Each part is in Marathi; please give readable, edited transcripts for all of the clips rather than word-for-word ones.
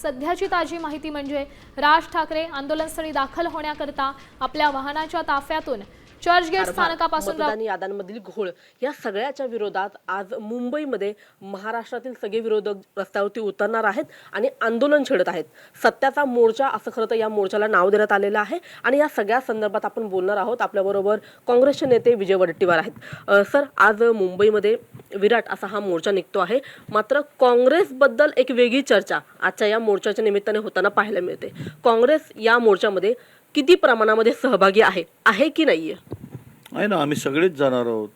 सध्याची ताजी माहिती म्हणजे राज ठाकरे आंदोलनस्थळी दाखल होण्याकरता आपल्या वाहनाच्या ताफ्यातून चर्चगेट स्थानकापासून मतदान याद्यांमधील घोळ या सगळ्याच्या विरोधात आज मुंबईमध्ये महाराष्ट्रातील सगळे विरोधक रस्त्यावरती उतरणार आहेत आणि आंदोलन छेडत आहेत. सत्याचा मोर्चा असं खरं तर या मोर्चाला नाव देण्यात आलेलं आहे आणि या सगळ्या संदर्भात आपण बोलणार आहोत. आपल्याबरोबर काँग्रेसचे नेते विजय वडेट्टीवार आहेत. सर, आज मुंबईमध्ये विराट असा हा मोर्चा निघतो आहे, मात्र काँग्रेसबद्दल एक वेगळी चर्चा आजच्या या मोर्चाच्या निमित्ताने होताना पाहायला मिळते. काँग्रेस या मोर्चामध्ये किती प्रमाणामध्ये सहभागी आहे की नाहीये? आहे ना, आम्ही सगळेच जाणार आहोत.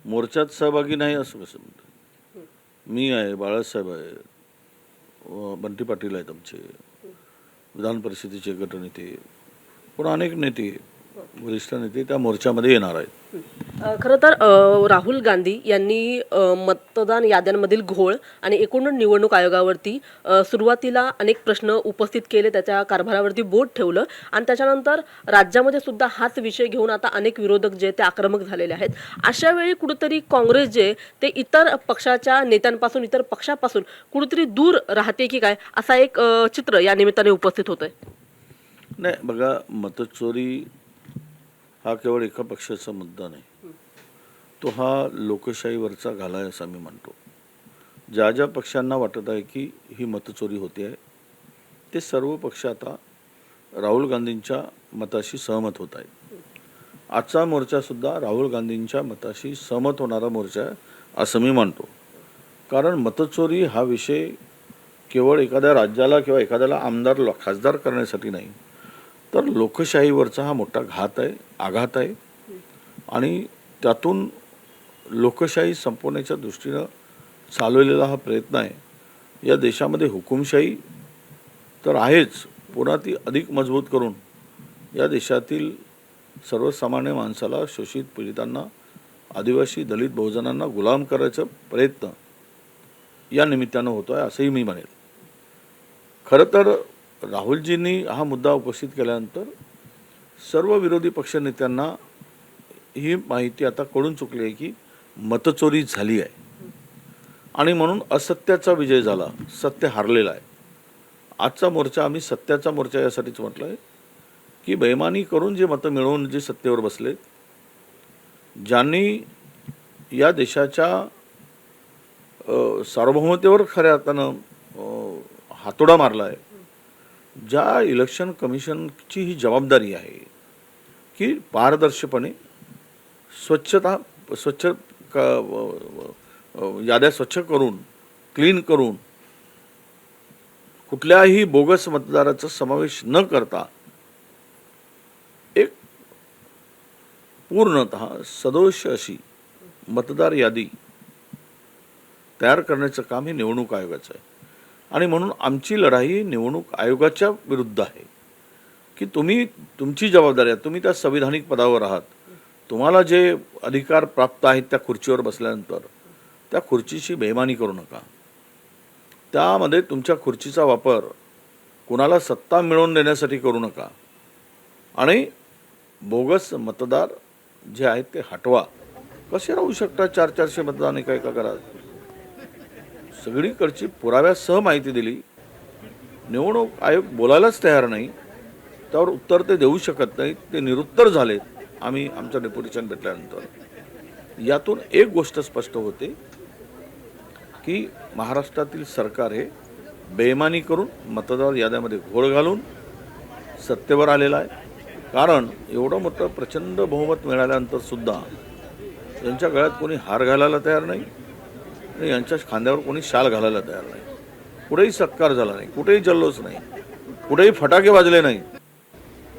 मोर्चात सहभागी नाही असं कसं म्हणतो? मी आहे, बाळासाहेब आहे, बंटी पाटील आहेत आमचे, विधान परिषदेचे गटनेते, पण अनेक नेते, वरिष्ठ नेते त्या मोर्चामध्ये येणार आहेत. खरं तर राहुल गांधी यांनी मतदान याद्यांमधील घोळ आणि एकूण निवडणूक आयोगावरती सुरुवातीला अनेक प्रश्न उपस्थित केले, त्याच्या कारभारावरती बोट ठेवलं आणि त्याच्यानंतर राज्यामध्ये सुद्धा हाच विषय घेऊन आता अनेक विरोधक जे ते आक्रमक झालेले आहेत. अशा वेळी कुठेतरी काँग्रेस जे ते इतर पक्षाच्या नेत्यांपासून, इतर पक्षापासून कुठेतरी दूर राहते की काय, असा एक चित्र या निमित्ताने उपस्थित होतंय. नाही बघा, मतचोरी हा केवळ एका पक्षाचा मुद्दा नाही, तो हा लोकशाहीवरचा घाला आहे असं मी म्हणतो. ज्या ज्या पक्षांना वाटत आहे की ही मतचोरी होते आहे, ते सर्व पक्ष आता राहुल गांधींच्या मताशी सहमत होत आहेत. आजचा मोर्चासुद्धा राहुल गांधींच्या मताशी सहमत होणारा मोर्चा आहे असं मी मानतो. कारण मतचोरी हा विषय केवळ एखाद्या राज्याला किंवा एखाद्याला आमदार खासदार करण्यासाठी नाही, तर लोकशाहीवरचा हा मोठा घात आहे, आघात आहे आणि त्यातून लोकशाही संपवण्याच्या दृष्टीनं चालवलेला हा प्रयत्न आहे. या देशामध्ये हुकुमशाही तर आहेच, पुन्हा ती अधिक मजबूत करून या देशातील सर्वसामान्य माणसाला, शोषित पीडितांना, आदिवासी, दलित, बहुजनांना गुलाम करायचा प्रयत्न या निमित्तानं होतो आहे असंही मी म्हणेल. खरं तर राहुलजींनी हा मुद्दा उपस्थित केल्यानंतर सर्व विरोधी पक्षनेत्यांना ही माहिती आता कळून चुकली आहे की मतचोरी झाली आहे आणि म्हणून असत्याचा विजय झाला, सत्य हारलेला आहे. आजचा मोर्चा आम्ही सत्याचा मोर्चा यासाठीच म्हटलं आहे की बेईमानी करून जे मतं मिळवून जे सत्तेवर बसले, ज्यांनी या देशाच्या सार्वभौमतेवर खऱ्या अर्थानं हातोडा मारला आहे, ज्या इलेक्शन कमिशनची ही जबाबदारी आहे की पारदर्शपणे याद्या स्वच्छ करून, क्लीन करून, कुठल्याही बोगस मतदाराचा समावेश न करता एक पूर्णतः सदोष अशी मतदार यादी तयार करण्याचं काम हे निवडणूक आयोगाचं आहे. आणि म्हणून आमची लढाई निवडणूक आयोगाच्या विरुद्ध आहे की तुमची जबाबदारी आहे, तुम्ही त्या संविधानिक पदावर आहात, तुम्हाला जे अधिकार प्राप्त आहेत त्या खुर्चीवर बसल्यानंतर त्या खुर्चीची बेईमानी करू नका. त्यामध्ये तुमच्या खुर्चीचा वापर कुणाला सत्ता मिळवून देण्यासाठी करू नका आणि बोगस मतदार जे आहेत ते हटवा. कसे राहू शकतात 400-400 मतदान एका घरात? सगळीकडची पुराव्यासह माहिती दिली. निवडणूक आयोग बोलायलाच तयार नाही, त्यावर उत्तर ते देऊ शकत नाहीत, ते निरुत्तर झालेत. आम्ही आमचं डेप्युटेशन भेटल्यानंतर यातून एक गोष्ट स्पष्ट होते की महाराष्ट्रातील सरकार हे बेईमानी करून मतदार याद्यामध्ये घोळ घालून सत्तेवर आलेलं आहे. कारण एवढं मोठं प्रचंड बहुमत मिळाल्यानंतर सुद्धा यांच्या गळ्यात कोणी हार घालायला तयार नाही आणि यांच्या खांद्यावर कोणी शाल घालायला तयार नाही. कुठेही सत्कार झाला नाही, कुठेही जल्लोष नाही, कुठेही फटाके वाजले नाही.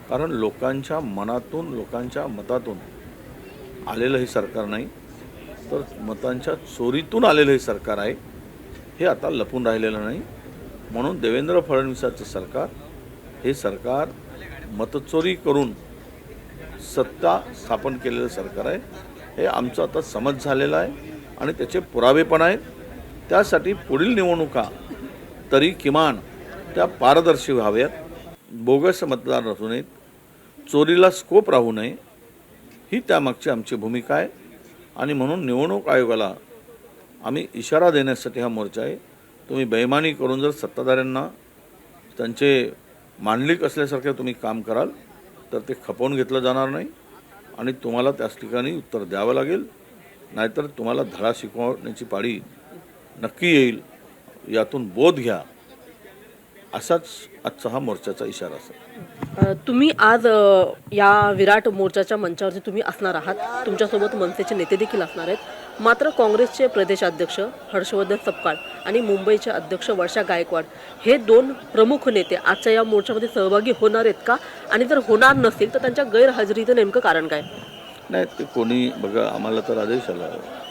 कारण लोकांच्या मनातून, लोकांच्या मतातून आलेलं हे सरकार नाही, तर मतांच्या चोरीतून आलेलं हे सरकार आहे. हे आता लपून राहिलेलं नाही. म्हणून देवेंद्र फडणवीसाचं सरकार हे सरकार मतचोरी करून सत्ता स्थापन केलेलं सरकार आहे, हे आमचं आता समज झालेलं आहे आणि त्याचे पुरावे पण आहेत. त्यासाठी पुढील निवडणुका तरी किमान त्या पारदर्शी व्हाव्यात, बोगस मतदार नसू नयेत, चोरीला स्कोप राहू नये, ही त्यामागची आमची भूमिका आहे. आणि म्हणून निवडणूक आयोगाला आम्ही इशारा देण्यासाठी हा मोर्चा आहे. तुम्ही बेईमानी करून जर सत्ताधाऱ्यांना त्यांचे मांडलिक असल्यासारखे तुम्ही काम कराल तर ते खपवून घेतलं जाणार नाही आणि तुम्हाला त्याच ठिकाणी उत्तर द्यावं लागेल, नाहीतर तुम्हाला धडा शिकवण्याची पाळी नक्की येईल. यातून बोध घ्या, असाच आजचा हा मोर्चाचा इशारा असेल. तुम्ही आज या विराट मोर्चाच्या मंचावरती तुम्ही असणार आहात, तुमच्यासोबत मनसेचे नेते देखील असणार आहेत. मात्र काँग्रेसचे प्रदेशाध्यक्ष हर्षवर्धन सपकाळ आणि मुंबईचे अध्यक्ष वर्षा गायकवाड हे दोन प्रमुख नेते आजच्या या मोर्चामध्ये सहभागी होणार आहेत का? आणि जर होणार नसेल तर त्यांच्या गैरहजेरीचं नेमकं कारण काय? नाही, ते कोणी बघा, आम्हाला तर आदेश आला,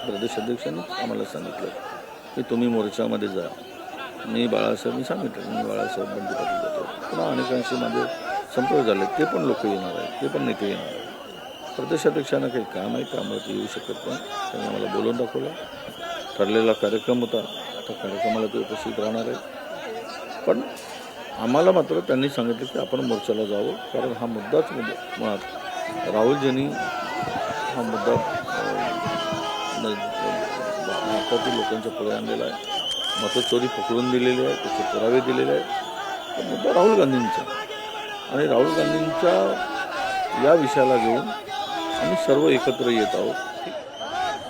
प्रदेशाध्यक्षांनी आम्हाला सांगितलं की तुम्ही मोर्चामध्ये जा. मी सांगितलं मी बाळासाहेब बंधू पाटील जातो. पुन्हा अनेकांशी माझे संपर्क झाले, ते पण लोक येणार आहेत, ते पण नेते येणार आहेत. प्रदेशाध्यक्षांना काही काम आहे, त्यामुळे ते येऊ शकत नाही. त्यांनी आम्हाला बोलवून दाखवलं. ठरलेला कार्यक्रम होता, त्या कार्यक्रमाला ते उपस्थित राहणार आहे. पण आम्हाला मात्र त्यांनी सांगितलं की आपण मोर्चाला जावं, कारण हा मुद्दाच मुळात राहुलजींनी हा मुद्दा भारतातील लोकांच्या पुढे आणलेला आहे. मतचोरी पकडून दिलेली आहे, त्याचे पुरावे दिलेले आहेत. तो मुद्दा राहुल गांधींचा, आणि राहुल गांधींच्या या विषयाला घेऊन आम्ही सर्व एकत्र येत आहोत.